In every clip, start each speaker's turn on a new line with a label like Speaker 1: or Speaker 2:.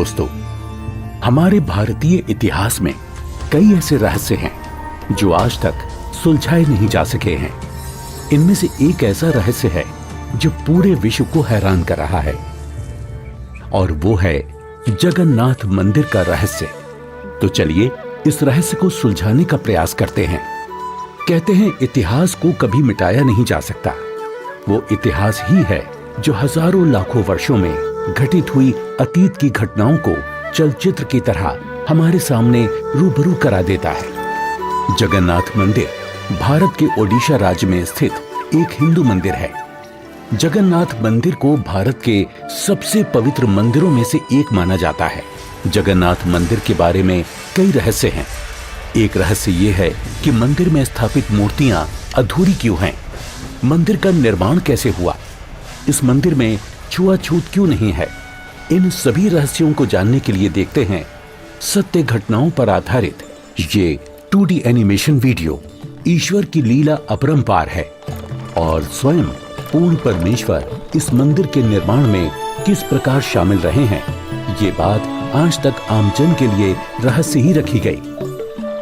Speaker 1: दोस्तों, हमारे भारतीय इतिहास में कई ऐसे रहस्य हैं जो आज तक सुलझाए नहीं जा सके हैं। इनमें से एक ऐसा रहस्य है जो पूरे विश्व को हैरान कर रहा है, और वो है जगन्नाथ मंदिर का रहस्य। तो चलिए इस रहस्य को सुलझाने का प्रयास करते हैं। कहते हैं इतिहास को कभी मिटाया नहीं जा सकता। वो इतिहास ही है जो हजारों लाखों वर्षों में घटित हुई अतीत की घटनाओं को चलचित्र की तरह हमारे सामने रूबरू करा देता है। जगन्नाथ मंदिर भारत के ओडिशा राज्य में स्थित एक हिंदू मंदिर है। जगन्नाथ मंदिर को भारत के सबसे पवित्र मंदिरों में से एक माना जाता है। जगन्नाथ मंदिर के बारे में कई रहस्य हैं। एक रहस्य ये है कि मंदिर में स्थापित मूर्तियां अधूरी क्यों हैं? मंदिर का निर्माण कैसे हुआ? इस मंदिर में छुआछूत क्यों नहीं है? इन सभी रहस्यों को जानने के लिए देखते हैं सत्य घटनाओं पर आधारित ये 2D एनिमेशन वीडियो। ईश्वर की लीला अपरंपार है और स्वयं पूर्ण परमेश्वर इस मंदिर के निर्माण में किस प्रकार शामिल रहे हैं, ये बात आज तक आमजन के लिए रहस्य ही रखी गई।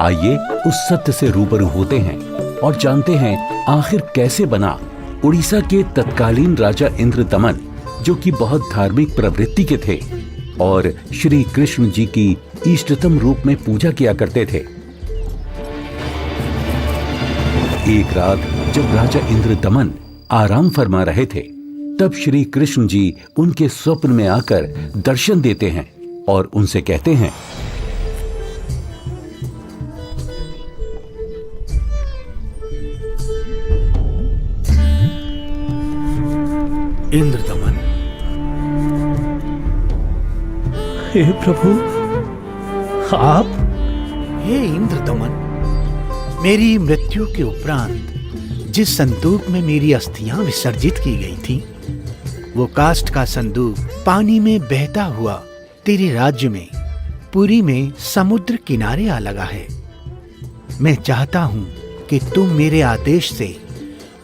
Speaker 1: आइए उस सत्य से रूबरू होते हैं और जानते हैं आखिर कैसे बना उड़ीसा के तत्कालीन राजा इंद्रदमन, जो कि बहुत धार्मिक प्रवृत्ति के थे और श्री कृष्ण जी की इष्टतम रूप में पूजा किया करते थे। एक रात जब राजा इंद्रदमन आराम फरमा रहे थे, तब श्री कृष्ण जी उनके स्वप्न में आकर दर्शन देते हैं और उनसे कहते हैं,
Speaker 2: इंद्रदमन।
Speaker 3: हे प्रभु, आप?
Speaker 2: हे इंद्रदमन, मेरी मृत्यु के उपरांत जिस संदूक में मेरी अस्थियां विसर्जित की गई थी, वो काष्ठ का संदूक पानी में बहता हुआ तेरे राज्य में पुरी में समुद्र किनारे आ लगा है। मैं चाहता हूं कि तुम मेरे आदेश से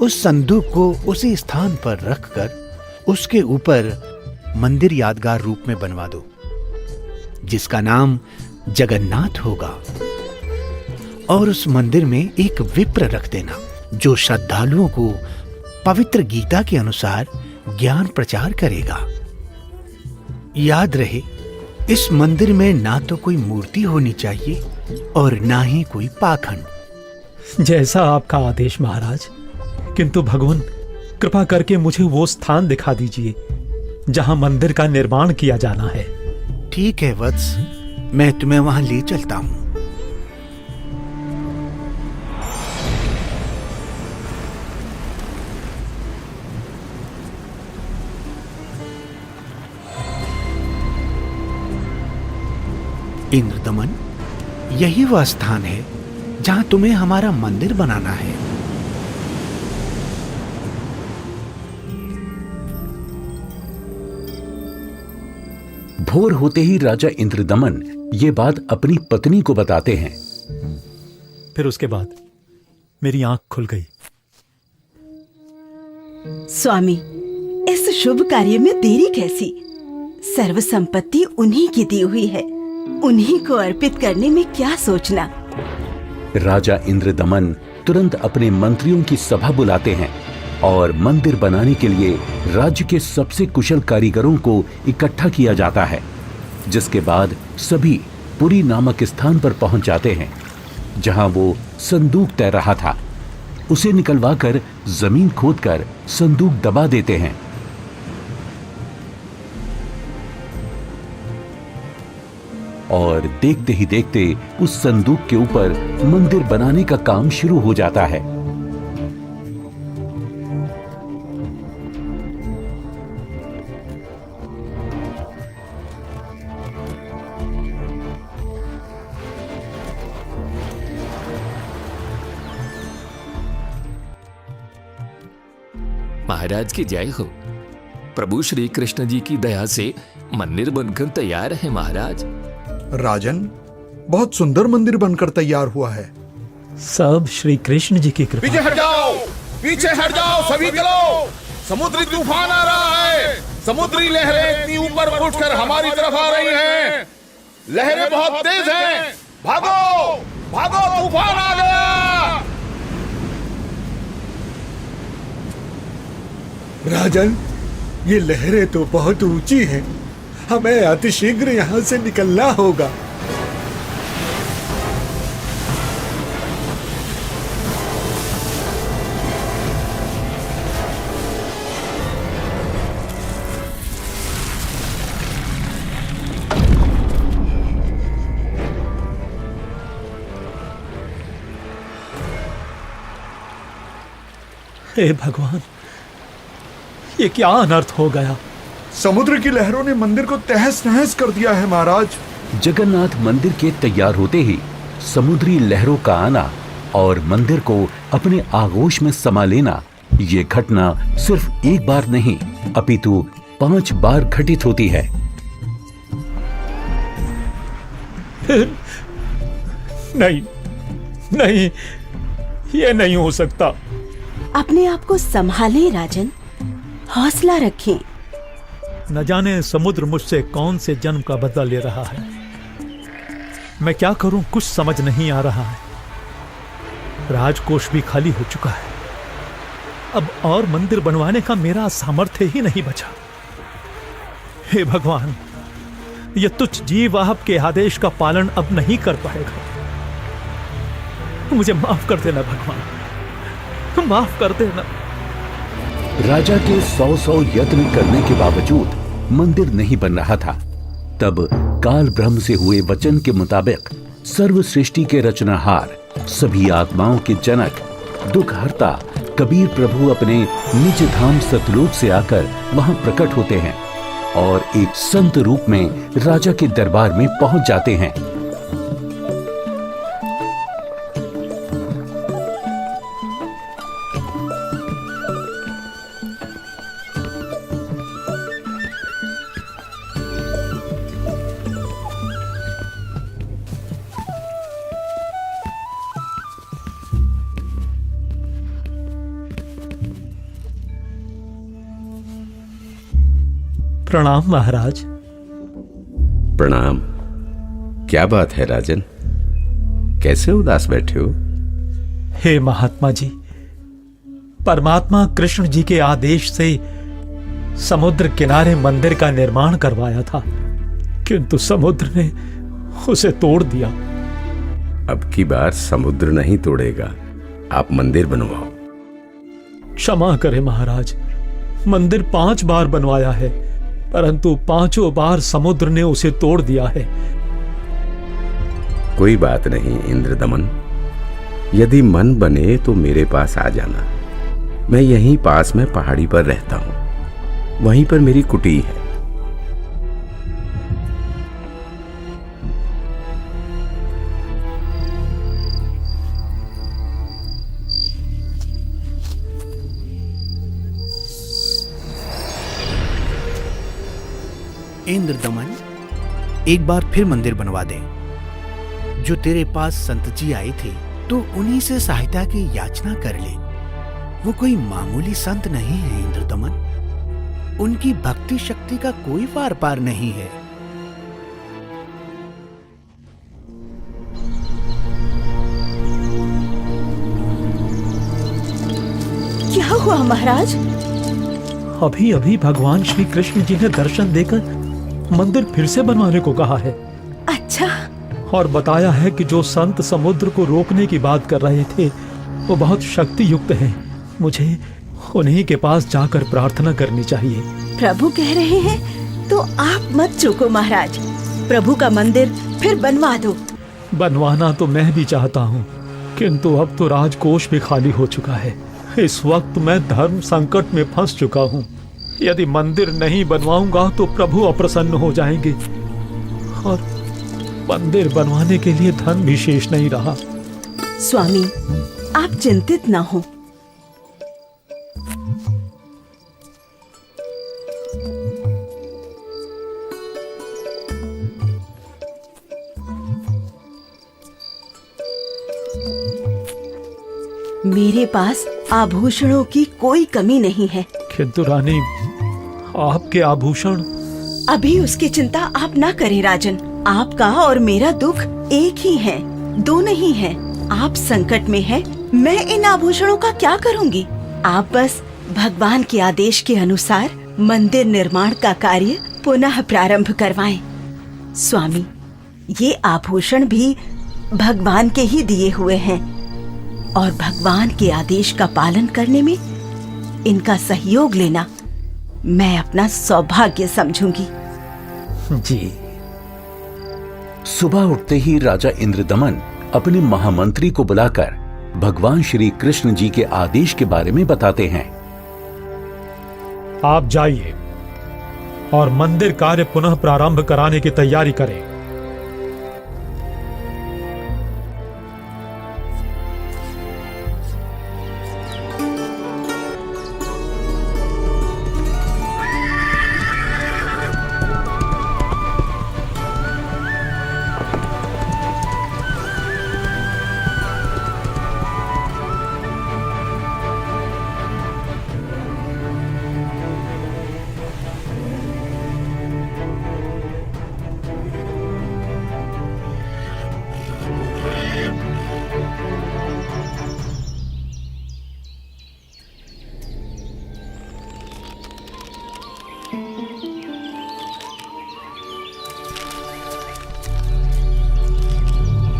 Speaker 2: उस संदूक को उसी स्थान पर रखकर उसके ऊपर मंदिर यादगार रूप में बनवा दो, जिसका नाम जगन्नाथ होगा। और उस मंदिर में एक विप्र रख देना जो श्रद्धालुओं को पवित्र गीता के अनुसार ज्ञान प्रचार करेगा। याद रहे, इस मंदिर में ना तो कोई मूर्ति होनी चाहिए और ना ही कोई पाखंड।
Speaker 3: जैसा आपका आदेश महाराज। किंतु भगवान, कृपा करके मुझे वो स्थान दिखा दीजिए जहां मंदिर का निर्माण किया जाना है।
Speaker 2: ठीक है वत्स, मैं तुम्हें वहां ले चलता हूं। इंद्रदमन, यही वह स्थान है जहां तुम्हें हमारा मंदिर बनाना है।
Speaker 1: भोर होते ही राजा इंद्रदमन ये बात अपनी पत्नी को बताते हैं।
Speaker 3: फिर उसके बाद मेरी आंख खुल गई।
Speaker 4: स्वामी, इस शुभ कार्य में देरी कैसी? सर्व संपत्ति उन्हीं की दी हुई है, उन्हीं को अर्पित करने में क्या सोचना।
Speaker 1: राजा इंद्रदमन तुरंत अपने मंत्रियों की सभा बुलाते हैं और मंदिर बनाने के लिए राज्य के सबसे कुशल कारीगरों को इकट्ठा किया जाता है। जिसके बाद सभी पुरी नामक स्थान पर पहुंच जाते हैं जहां वो संदूक तैर रहा था। उसे निकलवाकर जमीन खोदकर संदूक दबा देते हैं। और देखते ही देखते उस संदूक के ऊपर मंदिर बनाने का काम शुरू हो जाता है।
Speaker 5: महाराज की जय हो। प्रभु श्री कृष्ण जी की दया से मंदिर बनकर तैयार है महाराज।
Speaker 6: राजन, बहुत सुंदर मंदिर बनकर तैयार हुआ है।
Speaker 3: सब श्री कृष्ण जी की कृपा।
Speaker 7: पीछे हट जाओ, पीछे हट जाओ सभी, चलो, समुद्री तूफान आ रहा है, समुद्री लहरें इतनी ऊपर उठकर हमारी तरफ आ रही हैं। लहरें बहुत तेज हैं। भागो भागो, तूफान आ गया।
Speaker 6: राजन, ये लहरें तो बहुत ऊंची हैं। हमें अतिशीघ्र यहाँ से निकलना होगा।
Speaker 3: हे भगवान, ये क्या अनर्थ हो गया।
Speaker 6: समुद्र की लहरों ने मंदिर को तहस नहस कर दिया है महाराज।
Speaker 1: जगन्नाथ मंदिर के तैयार होते ही समुद्री लहरों का आना और मंदिर को अपने आगोश में समा लेना, ये घटना सिर्फ एक बार नहीं अपितु 5 बार घटित होती है।
Speaker 3: नहीं नहीं, ये नहीं हो सकता।
Speaker 4: अपने आप को संभालें राजन, हौसला रखें।
Speaker 3: न जाने समुद्र मुझसे कौन से जन्म का बदला ले रहा है। मैं क्या करूं, कुछ समझ नहीं आ रहा है। राजकोष भी खाली हो चुका है। अब और मंदिर बनवाने का मेरा सामर्थ्य ही नहीं बचा। हे भगवान, यह तुच्छ जीव आपके आदेश का पालन अब नहीं कर पाएगा। मुझे माफ कर देना भगवान, माफ कर देना।
Speaker 1: राजा के 100 यत्न करने के बावजूद मंदिर नहीं बन रहा था। तब काल ब्रह्म से हुए वचन के मुताबिक सर्व सृष्टि के रचनाहार, सभी आत्माओं के जनक, दुखहर्ता कबीर प्रभु अपने निज धाम सतलोक से आकर वहां प्रकट होते हैं और एक संत रूप में राजा के दरबार में पहुंच जाते हैं।
Speaker 3: प्रणाम महाराज।
Speaker 8: प्रणाम। क्या बात है राजन, कैसे उदास बैठे हो?
Speaker 3: हे महात्मा जी, परमात्मा कृष्ण जी के आदेश से समुद्र किनारे मंदिर का निर्माण करवाया था, किंतु समुद्र ने उसे तोड़ दिया।
Speaker 8: अब की बार समुद्र नहीं तोड़ेगा, आप मंदिर बनवाओ।
Speaker 3: क्षमा करें महाराज, मंदिर 5 बार बनवाया है, परंतु 5 बार समुद्र ने उसे तोड़ दिया है।
Speaker 8: कोई बात नहीं इंद्रदमन, यदि मन बने तो मेरे पास आ जाना। मैं यहीं पास में पहाड़ी पर रहता हूं, वहीं पर मेरी कुटी है।
Speaker 2: इंद्रदमन, एक बार फिर मंदिर बनवा दे। जो तेरे पास संत जी आए थे तो उन्हीं से सहायता की याचना कर ले। वो कोई मामूली संत नहीं है इंद्रदमन, उनकी भक्ति शक्ति का कोई पार पार नहीं है।
Speaker 4: क्या हुआ महाराज?
Speaker 3: अभी अभी भगवान श्री कृष्ण जी ने दर्शन देकर मंदिर फिर से बनवाने को कहा है।
Speaker 4: अच्छा।
Speaker 3: और बताया है कि जो संत समुद्र को रोकने की बात कर रहे थे वो बहुत शक्ति युक्त हैं। मुझे उन्हीं के पास जाकर प्रार्थना करनी चाहिए।
Speaker 4: प्रभु कह रहे हैं तो आप मत चूको महाराज, प्रभु का मंदिर फिर बनवा दो।
Speaker 3: बनवाना तो मैं भी चाहता हूँ, किंतु अब तो राजकोष भी खाली हो चुका है। इस वक्त मैं धर्म संकट में फंस चुका हूँ। यदि मंदिर नहीं बनवाऊंगा तो प्रभु अप्रसन्न हो जाएंगे और मंदिर बनवाने के लिए धन भी शेष नहीं रहा।
Speaker 4: स्वामी, आप चिंतित ना हो। मेरे पास आभूषणों की कोई कमी नहीं है।
Speaker 3: किंतु रानी, आपके आभूषण।
Speaker 4: अभी उसकी चिंता आप ना करें राजन। आपका और मेरा दुख एक ही है, दो नहीं है। आप संकट में हैं, मैं इन आभूषणों का क्या करूंगी? आप बस भगवान के आदेश के अनुसार मंदिर निर्माण का कार्य पुनः प्रारंभ करवाएं। स्वामी, ये आभूषण भी भगवान के ही दिए हुए हैं और भगवान के आदेश का पालन करने में इनका सहयोग लेना मैं अपना सौभाग्य समझूंगी।
Speaker 3: जी।
Speaker 1: सुबह उठते ही राजा इंद्रदमन अपने महामंत्री को बुलाकर भगवान श्री कृष्ण जी के आदेश के बारे में बताते हैं।
Speaker 3: आप जाइए और मंदिर कार्य पुनः प्रारंभ कराने की तैयारी करें।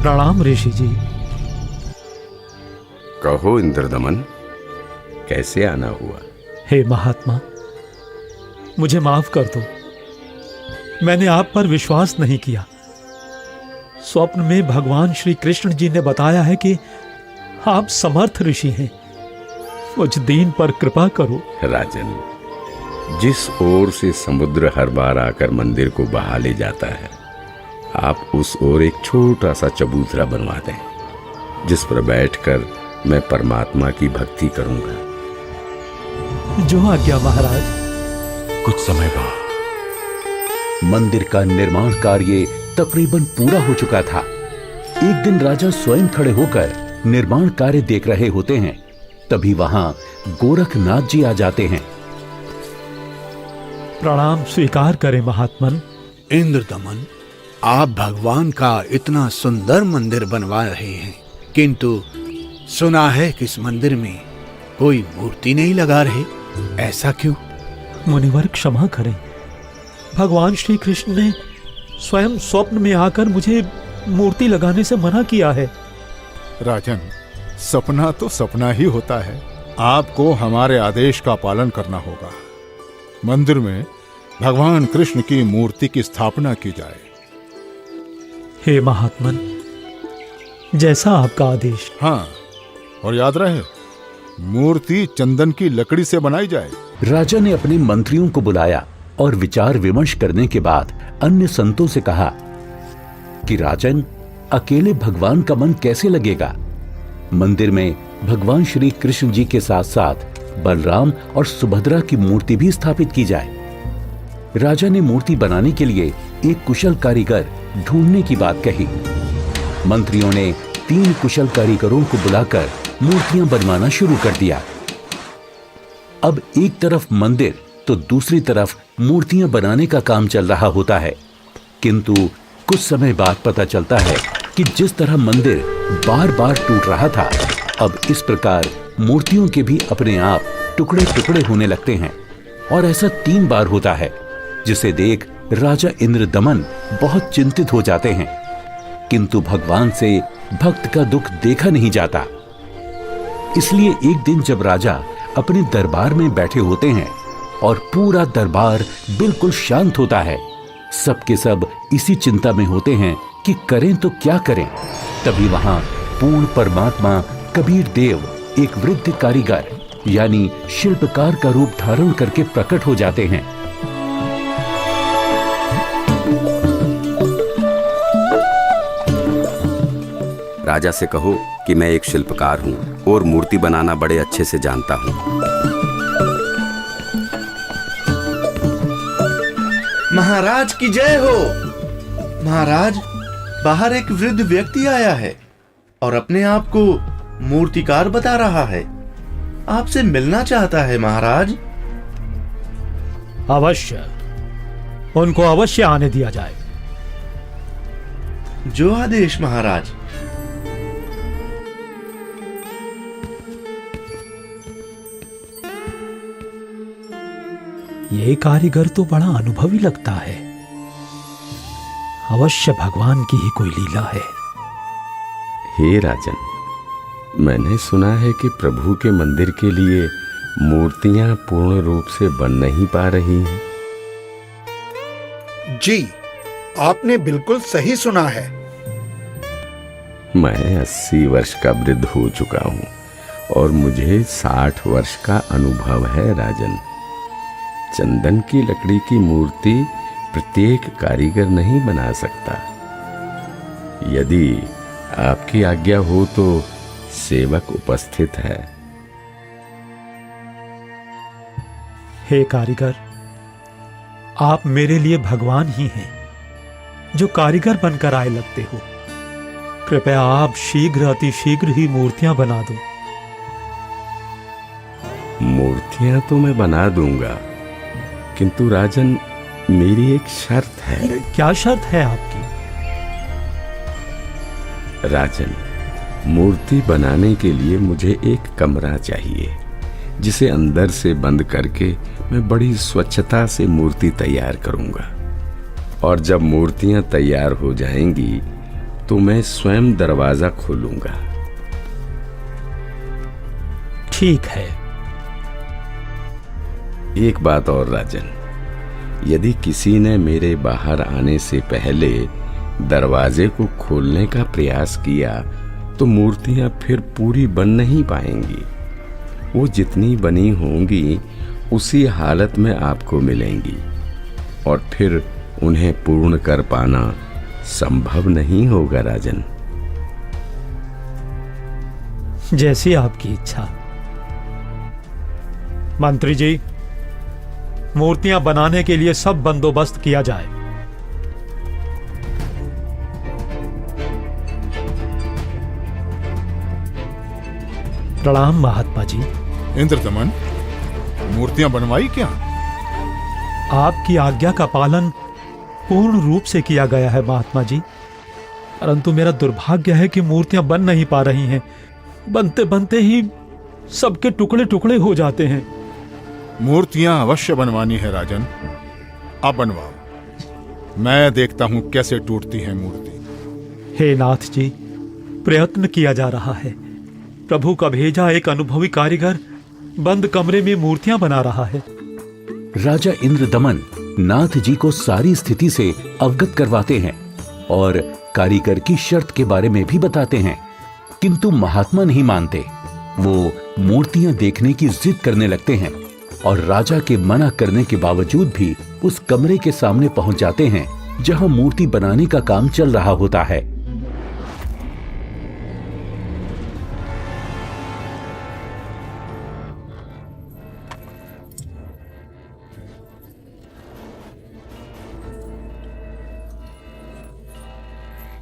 Speaker 3: प्रणाम ऋषि जी।
Speaker 8: कहो इंद्रदमन, कैसे आना हुआ?
Speaker 3: हे महात्मा, मुझे माफ कर दो। मैंने आप पर विश्वास नहीं किया। स्वप्न में भगवान श्री कृष्ण जी ने बताया है कि आप समर्थ ऋषि हैं। मुझ दीन पर कृपा करो।
Speaker 8: राजन, जिस ओर से समुद्र हर बार आकर मंदिर को बहा ले जाता है, आप उस ओर एक छोटा सा चबूतरा बनवा दें, जिस पर बैठकर मैं परमात्मा की भक्ति करूंगा।
Speaker 3: जो आज्ञा महाराज।
Speaker 1: कुछ समय बाद मंदिर का निर्माण कार्य तकरीबन पूरा हो चुका था। एक दिन राजा स्वयं खड़े होकर निर्माण कार्य देख रहे होते हैं। तभी वहां गोरखनाथ जी आ जाते हैं।
Speaker 3: प्रणाम स्वीकार करें महात्मन।
Speaker 2: इंद्रदमन, आप भगवान का इतना सुंदर मंदिर बनवा रहे हैं, किंतु सुना है कि इस मंदिर में कोई मूर्ति नहीं लगा रहे। ऐसा क्यों?
Speaker 3: मुनिवर क्षमा करें। भगवान श्री कृष्ण ने स्वयं स्वप्न में आकर मुझे मूर्ति लगाने से मना किया है।
Speaker 7: राजन, सपना तो सपना ही होता है। आपको हमारे आदेश का पालन करना होगा। मंदिर में भगवान कृष्ण की मूर्ति की स्थापना की जाए।
Speaker 3: हे महात्मन, जैसा आपका आदेश।
Speaker 7: हाँ, और याद रहे, मूर्ति चंदन की लकड़ी से बनाई जाए।
Speaker 1: राजा ने अपने मंत्रियों को बुलाया और विचार विमर्श करने के बाद अन्य संतों से कहा कि राजन, अकेले भगवान का मन कैसे लगेगा? मंदिर में भगवान श्री कृष्ण जी के साथ साथ बलराम और सुभद्रा की मूर्ति भी स्थापित की जाए। राजा ने मूर्ति बनाने के लिए एक कुशल कारीगर ढूंढने की बात कही। मंत्रियों ने 3 कुशल कारीगरों को बुलाकर मूर्तियां बनवाना शुरू कर दिया। अब एक तरफ मंदिर तो दूसरी तरफ मूर्तियां बनाने का काम चल रहा होता है, किंतु कुछ समय बाद पता चलता है कि जिस तरह मंदिर बार बार टूट रहा था, अब इस प्रकार मूर्तियों के भी अपने आप टुकड़े टुकड़े होने लगते हैं। और ऐसा 3 बार होता है, जिसे देख राजा इंद्रदमन बहुत चिंतित हो जाते हैं। किंतु भगवान से भक्त का दुख देखा नहीं जाता। इसलिए एक दिन जब राजा अपने दरबार में बैठे होते हैं और पूरा दरबार बिल्कुल शांत होता है, सबके सब इसी चिंता में होते हैं कि करें तो क्या करें। तभी वहां पूर्ण परमात्मा कबीर देव, एक वृद्ध कारीगर यानी शिल्पकार का रूप धारण करके प्रकट हो जाते हैं।
Speaker 8: राजा से कहो कि मैं एक शिल्पकार हूँ और मूर्ति बनाना बड़े अच्छे से जानता हूँ।
Speaker 9: महाराज की जय हो। महाराज, बाहर एक वृद्ध व्यक्ति आया है और अपने आप को मूर्तिकार बता रहा है। आपसे मिलना चाहता है महाराज।
Speaker 3: अवश्य, उनको अवश्य आने दिया जाए।
Speaker 9: जो आदेश महाराज।
Speaker 3: ये कारीगर तो बड़ा अनुभवी लगता है। अवश्य भगवान की ही कोई लीला है।
Speaker 8: हे राजन, मैंने सुना है कि प्रभु के मंदिर के लिए मूर्तियां पूर्ण रूप से बन नहीं पा रही हैं।
Speaker 6: जी, आपने बिल्कुल सही सुना है।
Speaker 8: मैं 80 वर्ष का वृद्ध हो चुका हूं और मुझे 60 वर्ष का अनुभव है राजन। चंदन की लकड़ी की मूर्ति प्रत्येक कारीगर नहीं बना सकता। यदि आपकी आज्ञा हो तो सेवक उपस्थित है।
Speaker 3: हे कारीगर, आप मेरे लिए भगवान ही हैं, जो कारीगर बनकर आए लगते हो। कृपया आप शीघ्र, अति शीघ्र ही मूर्तियां बना दो।
Speaker 8: मूर्तियां तो मैं बना दूंगा, किंतु राजन, मेरी एक शर्त है।
Speaker 3: क्या शर्त है आपकी?
Speaker 8: राजन, मूर्ति बनाने के लिए मुझे एक कमरा चाहिए, जिसे अंदर से बंद करके मैं बड़ी स्वच्छता से मूर्ति तैयार करूंगा। और जब मूर्तियां तैयार हो जाएंगी तो मैं स्वयं दरवाजा खोलूंगा।
Speaker 3: ठीक है।
Speaker 8: एक बात और राजन, यदि किसी ने मेरे बाहर आने से पहले दरवाजे को खोलने का प्रयास किया तो मूर्तियां फिर पूरी बन नहीं पाएंगी। वो जितनी बनी होंगी उसी हालत में आपको मिलेंगी और फिर उन्हें पूर्ण कर पाना संभव नहीं होगा राजन।
Speaker 3: जैसी आपकी इच्छा। मंत्री जी, मूर्तियां बनाने के लिए सब बंदोबस्त किया जाए। प्रणाम महात्मा जी।
Speaker 7: इंद्रदमन, मूर्तियां बनवाई क्या?
Speaker 3: आपकी आज्ञा का पालन पूर्ण रूप से किया गया है महात्मा जी, परंतु मेरा दुर्भाग्य है कि मूर्तियां बन नहीं पा रही हैं। बनते बनते ही सबके टुकड़े टुकड़े हो जाते हैं।
Speaker 7: मूर्तियां अवश्य बनवानी है राजन, आप बनवाओ। मैं देखता हूं कैसे टूटती है मूर्ति।
Speaker 3: हे नाथ जी, प्रयत्न किया जा रहा है। प्रभु का भेजा एक अनुभवी कारीगर बंद कमरे में मूर्तियां बना रहा है।
Speaker 1: राजा इंद्रदमन नाथ जी को सारी स्थिति से अवगत करवाते हैं और कारीगर की शर्त के बारे में भी बताते हैं, किंतु महात्मा नहीं मानते। वो मूर्तियां देखने की जिद करने लगते हैं और राजा के मना करने के बावजूद भी उस कमरे के सामने पहुंच जाते हैं जहां मूर्ति बनाने का काम चल रहा होता है।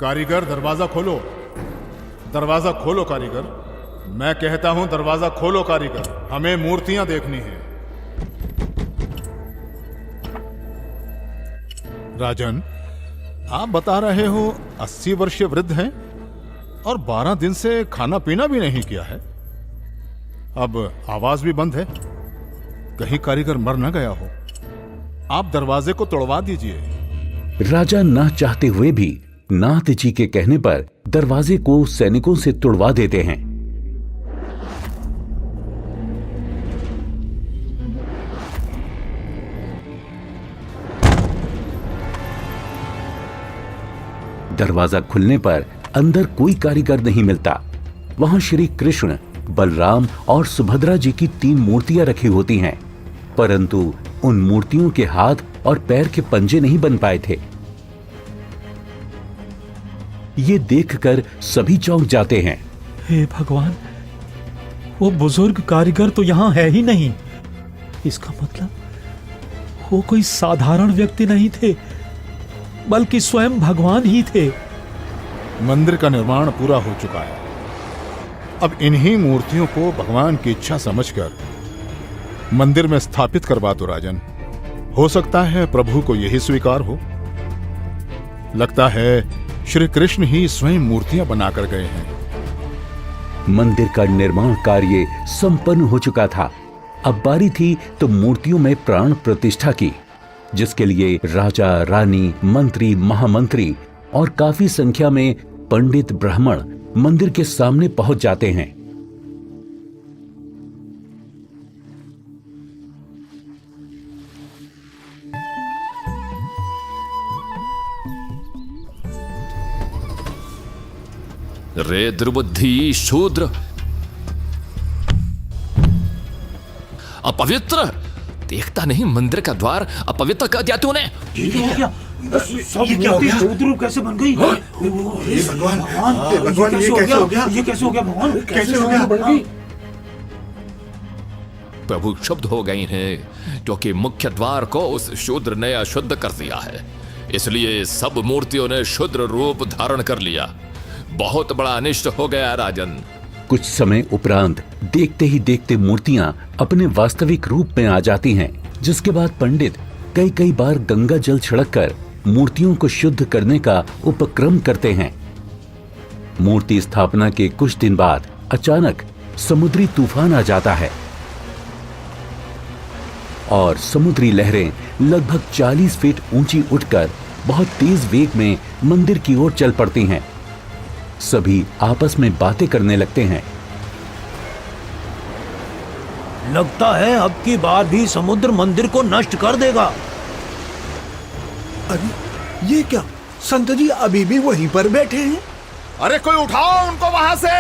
Speaker 7: कारीगर, दरवाजा खोलो। दरवाजा खोलो कारीगर। मैं कहता हूं दरवाजा खोलो कारीगर, हमें मूर्तियां देखनी हैं। राजन, आप बता रहे हो 80 वर्षीय वृद्ध हैं और 12 दिन से खाना पीना भी नहीं किया है। अब आवाज भी बंद है, कहीं कारीगर मर न गया हो। आप दरवाजे को तोड़वा दीजिए।
Speaker 1: राजा ना चाहते हुए भी नाथ जी के कहने पर दरवाजे को सैनिकों से तुड़वा देते हैं। दरवाजा खुलने पर अंदर कोई कारीगर नहीं मिलता। वहां श्री कृष्ण, बलराम और सुभद्रा जी की 3 मूर्तियां रखी होती हैं, परंतु उन मूर्तियों के हाथ और पैर के पंजे नहीं बन पाए थे। ये देखकर सभी चौंक जाते हैं।
Speaker 3: हे भगवान, वो बुजुर्ग कारीगर तो यहां है ही नहीं। इसका मतलब वो कोई साधारण व्यक्ति नहीं थे, बल्कि स्वयं भगवान ही थे।
Speaker 7: मंदिर का निर्माण पूरा हो चुका है। अब इन्हीं मूर्तियों को भगवान की इच्छा समझकर मंदिर में स्थापित करवा दो राजन। हो सकता है प्रभु को यही स्वीकार हो। लगता है श्री कृष्ण ही स्वयं मूर्तियां बनाकर गए हैं।
Speaker 1: मंदिर का निर्माण कार्य संपन्न हो चुका था। अब बारी थी तो मूर्तियों में प्राण प्रतिष्ठा की, जिसके लिए राजा, रानी, मंत्री, महामंत्री और काफी संख्या में पंडित ब्राह्मण मंदिर के सामने पहुंच जाते हैं।
Speaker 5: रे दुर्बुद्धि शूद्र, अपवित्र! देखता नहीं मंदिर का द्वार अपवित्र कर दिया तूने।
Speaker 2: ये क्या हो गया? शूद्र कैसे बन गई? भगवान, ये कैसे हो गया? ये कैसे हो गया भगवान? कैसे हो गया?
Speaker 5: प्रभु क्षुब्ध हो गई हैं क्योंकि मुख्य द्वार को उस शूद्र ने अशुद्ध कर दिया है, इसलिए सब मूर्तियों ने शूद्र रूप धारण कर लिया। बहुत बड़ा अनिष्ट हो गया राजन।
Speaker 1: कुछ समय उपरांत देखते ही देखते मूर्तियां अपने वास्तविक रूप में आ जाती हैं, जिसके बाद पंडित कई बार गंगा जल छिड़ककर मूर्तियों को शुद्ध करने का उपक्रम करते हैं। मूर्ति स्थापना के कुछ दिन बाद अचानक समुद्री तूफान आ जाता है और समुद्री लहरें लगभग 40 फीट ऊंची उठकर बहुत तेज वेग में मंदिर की ओर चल पड़ती हैं। सभी आपस में बातें करने लगते हैं।
Speaker 2: लगता है अब की बार भी समुद्र मंदिर को नष्ट कर देगा।
Speaker 6: अरे ये क्या? संत जी अभी भी वहीं पर बैठे हैं।
Speaker 7: अरे कोई उठाओ उनको वहां से।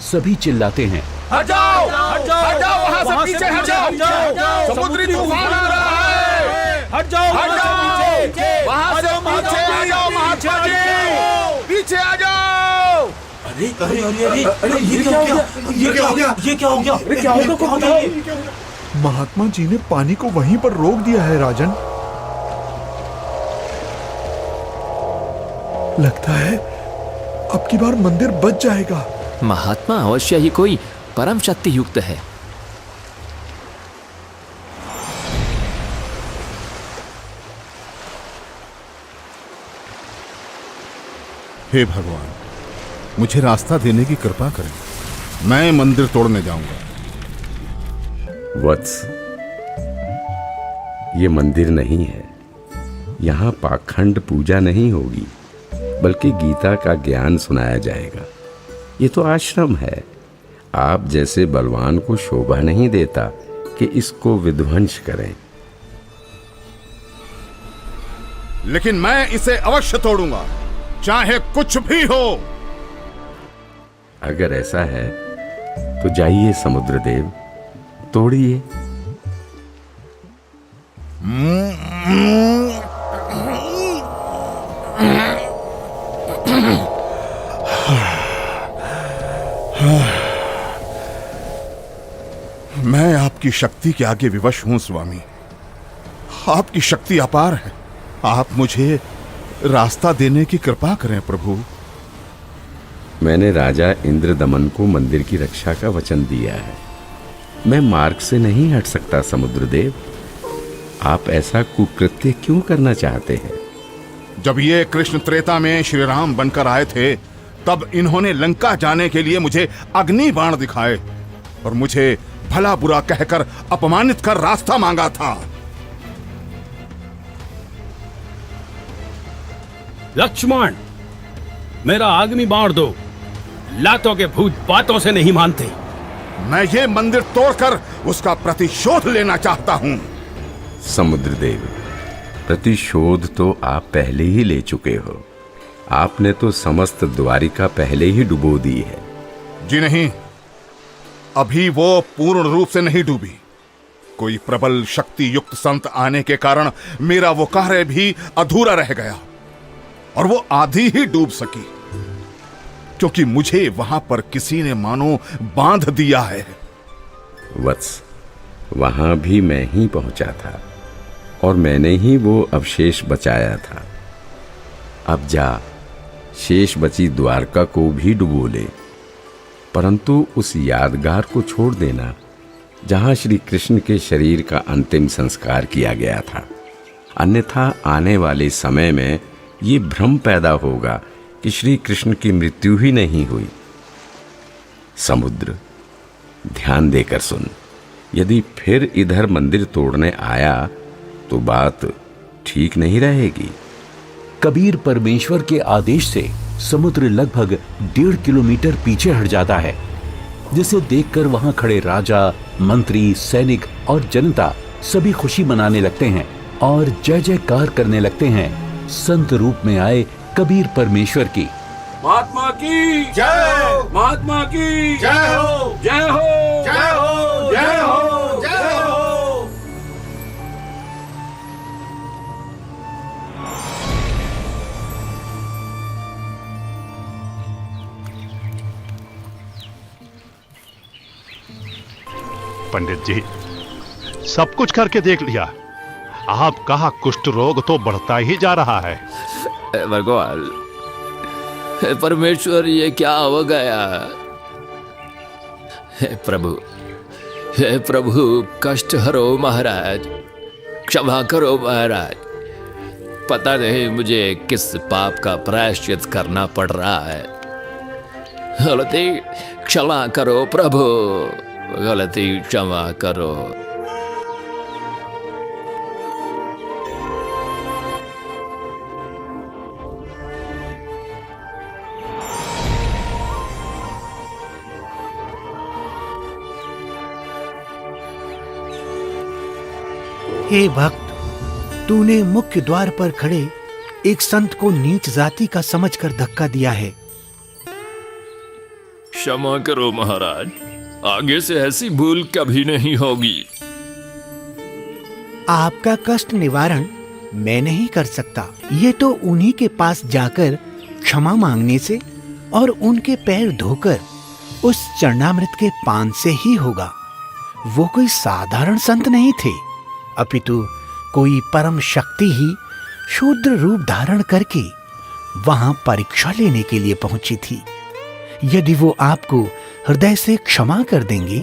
Speaker 1: सभी चिल्लाते हैं,
Speaker 7: हट जाओ, हट जाओ, हट जाओ, वहां से पीछे हट जाओ। समुद्री तूफान आ रहा है।
Speaker 2: हट जाओ,
Speaker 7: हट जाओ, वहां से पीछे आ जाओ महात्मा जी, पीछे आ जाओ।
Speaker 2: अरे अरे अरे अरे अरे ये क्या हो गया? ये क्या हो गया? ये क्या हो गया? अरे क्या हो गया?
Speaker 6: महात्मा जी ने पानी को वहीं पर रोक दिया है राजन। लगता है अब की बार मंदिर बच जाएगा।
Speaker 5: महात्मा अवश्य ही कोई परम शक्ति युक्त है।
Speaker 7: हे भगवान, मुझे रास्ता देने की कृपा करें। मैं मंदिर तोड़ने जाऊंगा।
Speaker 8: वत्स, ये मंदिर नहीं है। यहाँ पाखंड पूजा नहीं होगी, बल्कि गीता का ज्ञान सुनाया जाएगा। ये तो आश्रम है। आप जैसे बलवान को शोभा नहीं देता कि इसको विध्वंस करें।
Speaker 7: लेकिन मैं इसे अवश्य तोड़ूंगा, चाहे कुछ भी हो।
Speaker 8: अगर ऐसा है तो जाइए समुद्रदेव, तोड़िए।
Speaker 7: मैं आपकी शक्ति के आगे विवश हूं स्वामी। आपकी शक्ति अपार है। आप मुझे रास्ता देने की कृपा करें प्रभु।
Speaker 8: मैंने राजा इंद्रदमन को मंदिर की रक्षा का वचन दिया है। मैं मार्ग से नहीं हट सकता समुद्रदेव। आप ऐसा कुकृत्य क्यों करना चाहते हैं?
Speaker 7: जब ये कृष्ण त्रेता में श्री राम बनकर आए थे, तब इन्होंने लंका जाने के लिए मुझे अग्नि बाण दिखाए और मुझे भला बुरा कहकर अपमानित कर रास्ता मांगा था।
Speaker 10: लक्ष्मण, मेरा अग्नि बाण दो। लातों के भूत बातों से नहीं मानते।
Speaker 7: मैं ये मंदिर तोड़कर उसका प्रतिशोध लेना चाहता हूं।
Speaker 8: समुद्रदेव, प्रतिशोध तो आप पहले ही ले चुके हो। आपने तो समस्त द्वारिका पहले ही डुबो दी है।
Speaker 7: जी नहीं, अभी वो पूर्ण रूप से नहीं डूबी। कोई प्रबल शक्ति युक्त संत आने के कारण मेरा वो कार्य भी अधूरा रह गया और वो आधी ही डूब सकी, क्योंकि मुझे वहां पर किसी ने मानो बांध दिया है।
Speaker 8: वत्स, वहां भी मैं ही पहुंचा था और मैंने ही वो अवशेष बचाया था। अब जा, शेष बची द्वारका को भी डुबो ले, परंतु उस यादगार को छोड़ देना जहां श्री कृष्ण के शरीर का अंतिम संस्कार किया गया था। अन्यथा आने वाले समय में ये भ्रम पैदा होगा कि श्री कृष्ण की मृत्यु ही नहीं हुई। समुद्र, ध्यान देकर सुन। यदि फिर इधर मंदिर तोड़ने आया तो बात ठीक नहीं रहेगी।
Speaker 1: कबीर परमेश्वर के आदेश से समुद्र लगभग 1.5 किलोमीटर पीछे हट जाता है, जिसे देखकर वहां खड़े राजा, मंत्री, सैनिक और जनता सभी खुशी मनाने लगते हैं और जय जयकार करने लगते हैं संत रूप में आए कबीर परमेश्वर की।
Speaker 10: महात्मा की जय, महात्मा की जय हो, जय हो, जय हो, जय हो, जय हो।
Speaker 11: पंडित जी, सब कुछ करके देख लिया। आपका कुष्ठ रोग तो बढ़ता ही जा रहा है।
Speaker 5: भगवान, हे परमेश्वर, ये क्या हो गया? हे प्रभु, कष्ट हरो महाराज, क्षमा करो महाराज। पता नहीं मुझे किस पाप का प्रायश्चित करना पड़ रहा है। गलती क्षमा करो प्रभु, गलती क्षमा करो।
Speaker 2: हे भक्त, तूने मुख्य द्वार पर खड़े एक संत को नीच जाति का समझकर धक्का दिया है।
Speaker 5: क्षमा करो महाराज, आगे से ऐसी भूल कभी नहीं होगी।
Speaker 2: आपका कष्ट निवारण मैं नहीं कर सकता। ये तो उन्हीं के पास जाकर क्षमा मांगने से और उनके पैर धोकर उस चरणामृत के पान से ही होगा। वो कोई साधारण संत नहीं थे, अपितु कोई परम शक्ति ही शूद्र रूप धारण करके वहां परीक्षा लेने के लिए पहुंची थी। यदि वो आपको हृदय से क्षमा कर देंगे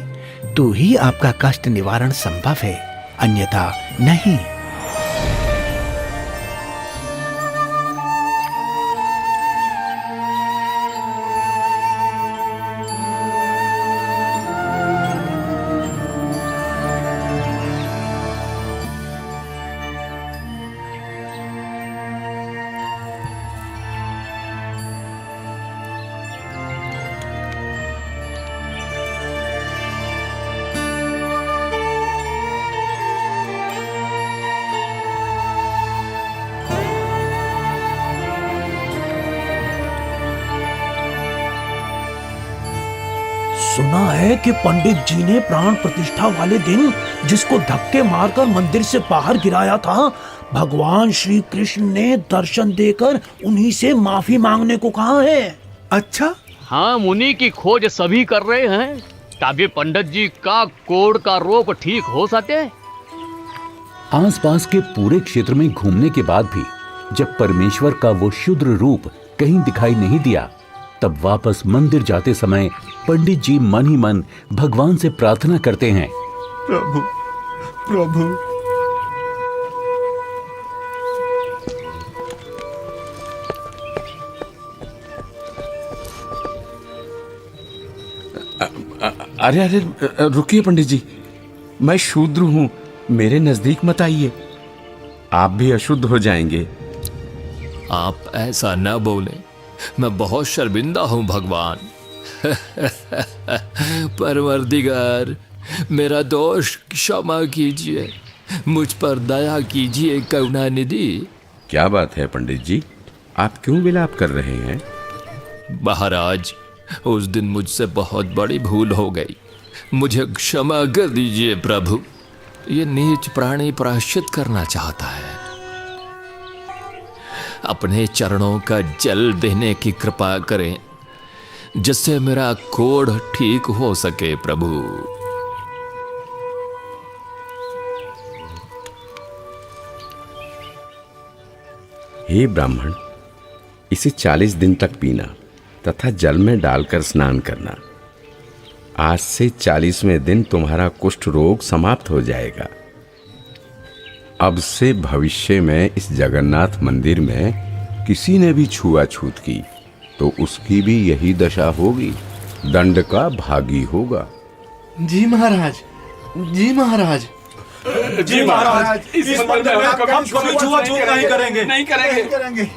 Speaker 2: तो ही आपका कष्ट निवारण संभव है, अन्यथा नहीं।
Speaker 12: सुना है कि पंडित जी ने प्राण प्रतिष्ठा वाले दिन जिसको धक्के मारकर मंदिर से बाहर गिराया था, भगवान श्री कृष्ण ने दर्शन देकर उन्हीं से माफी मांगने को कहा है।
Speaker 2: अच्छा?
Speaker 13: हाँ, मुनि की खोज सभी कर रहे हैं ताकि पंडित जी का कोढ़ का रोग ठीक हो सके।
Speaker 1: आसपास के पूरे क्षेत्र में घूमने के बाद भी जब परमेश्वर का वो शुद्र रूप कहीं दिखाई नहीं दिया, तब वापस मंदिर जाते समय पंडित जी मन ही मन भगवान से प्रार्थना करते हैं,
Speaker 6: प्रभु, प्रभु,
Speaker 8: अरे रुकिए पंडित जी, मैं शूद्र हूं, मेरे नजदीक मत आइए, आप भी अशुद्ध हो जाएंगे।
Speaker 5: आप ऐसा न बोले, मैं बहुत शर्मिंदा हूं भगवान। परवरदिगार, मेरा दोष क्षमा कीजिए, मुझ पर दया कीजिए करुणानिधि।
Speaker 8: क्या बात है पंडित जी, आप क्यों विलाप कर रहे हैं?
Speaker 5: महाराज, उस दिन मुझसे बहुत बड़ी भूल हो गई, मुझे क्षमा कर दीजिए प्रभु। ये नीच प्राणी प्रायश्चित करना चाहता है, अपने चरणों का जल देने की कृपा करें जिससे मेरा कोढ़ ठीक हो सके प्रभु।
Speaker 8: हे ब्राह्मण, इसे 40 दिन तक पीना तथा जल में डालकर स्नान करना। आज से 40वें दिन तुम्हारा कुष्ठ रोग समाप्त हो जाएगा। अब से भविष्य में इस जगन्नाथ मंदिर में किसी ने भी छुआछूत की तो उसकी भी यही दशा होगी, दंड का भागी होगा।
Speaker 9: जी महाराज, जी महाराज।
Speaker 10: जी महाराज, इस मंदिर में हम कभी छुआछूत नहीं करेंगे, नहीं करेंगे।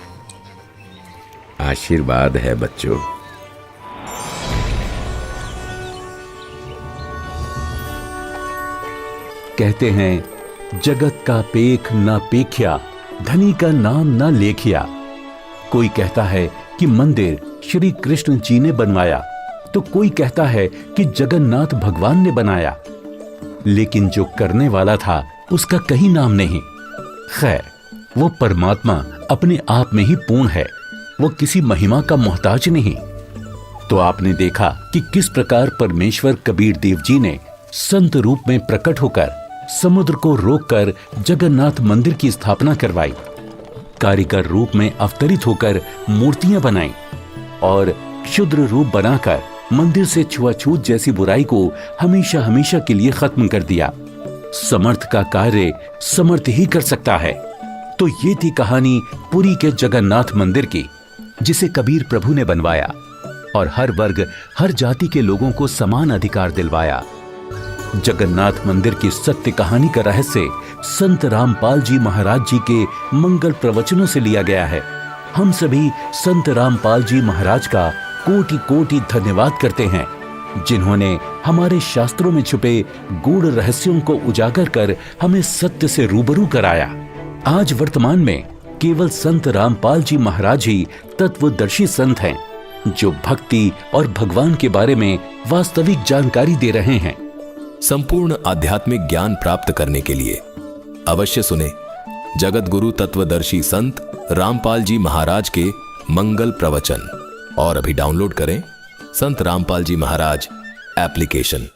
Speaker 8: आशीर्वाद है बच्चों।
Speaker 1: कहते हैं जगत का पेख ना पेख्या, धनी का नाम ना लेखिया। कोई कहता है कि मंदिर श्री कृष्ण जी ने बनवाया, तो कोई कहता है कि जगन्नाथ भगवान ने बनाया, लेकिन जो करने वाला था उसका कहीं नाम नहीं। खैर, वो परमात्मा अपने आप में ही पूर्ण है, वो किसी महिमा का मोहताज नहीं। तो आपने देखा कि किस प्रकार परमेश्वर कबीर देव जी ने संत रूप में प्रकट होकर समुद्र को रोककर जगन्नाथ मंदिर की स्थापना करवाई, कारीगर रूप में अवतरित होकर मूर्तियां बनाई और क्षुद्र रूप बनाकर मंदिर से छुआछूत जैसी बुराई को हमेशा हमेशा के लिए खत्म कर दिया। समर्थ का कार्य समर्थ ही कर सकता है। तो ये थी कहानी पुरी के जगन्नाथ मंदिर की, जिसे कबीर प्रभु ने बनवाया और हर वर्ग हर जाति के लोगों को समान अधिकार दिलवाया। जगन्नाथ मंदिर की सत्य कहानी का रहस्य संत रामपाल जी महाराज जी के मंगल प्रवचनों से लिया गया है। हम सभी संत रामपाल जी महाराज का कोटि कोटि धन्यवाद करते हैं, जिन्होंने हमारे शास्त्रों में छुपे गूढ़ रहस्यों को उजागर कर हमें सत्य से रूबरू कराया। आज वर्तमान में केवल संत रामपाल जी महाराज ही तत्वदर्शी संत हैं, जो भक्ति और भगवान के बारे में वास्तविक जानकारी दे रहे हैं।
Speaker 14: संपूर्ण आध्यात्मिक ज्ञान प्राप्त करने के लिए अवश्य सुने जगत गुरु तत्वदर्शी संत रामपाल जी महाराज के मंगल प्रवचन और अभी डाउनलोड करें संत रामपाल जी महाराज एप्लीकेशन।